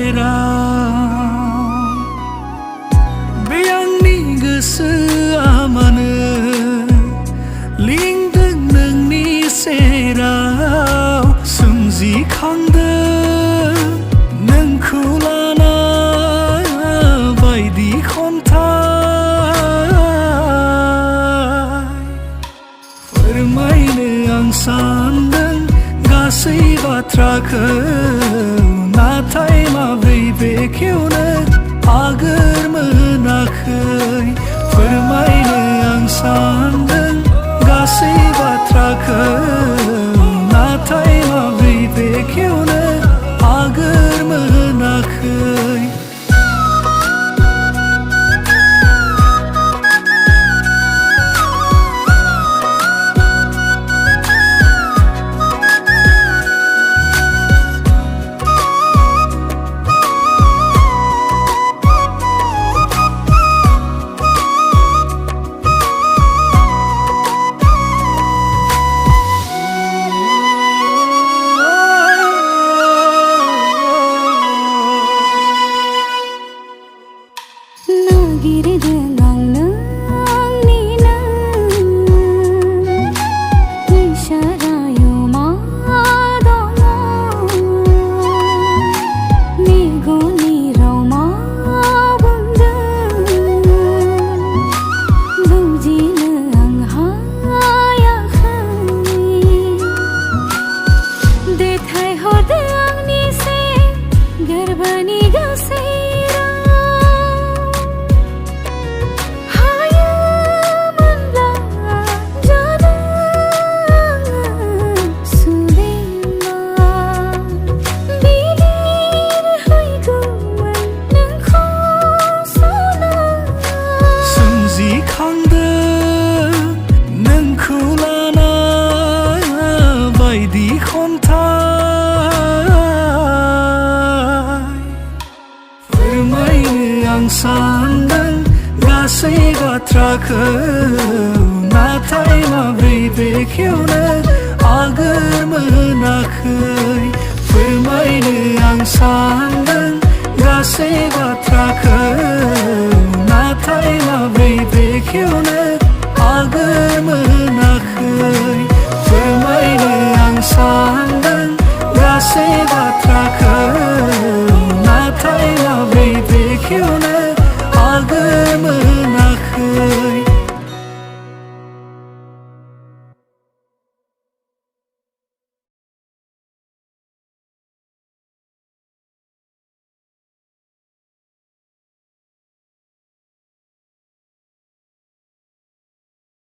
गेजेराव बे आंनि गोसोआ मानो लिंदों नोंनि सेराव सोमजिखांदों नोंखौ लाना बायदि खन्थाइ फोरमायनो आं सान्दों गासै बाथ्राखौ नाथाय माब्रै बेखेवनो आगोर मोनाखै फोरमायनो आं सान्दों गासै बाथ्राखौ नाथाय माब्रै बेखेवनो आगोर मोनाखै नोंखौ लाना बायदि खन्थाइ फोरमायनो आं सान्दों गासै बाथ्राखौ नाथाय माब्रै बेखेवनो आगोर मोनाखै फोरमायनो आं सान्दों गासै बाथ्राखौ नाथाय माब्रै बेखेवनो आगोर मोनाखै फोरमायनो आं सान्दों गासै बाथ्राखौ नाथाय माब्रै बेखेवनो आगोर मोनाखै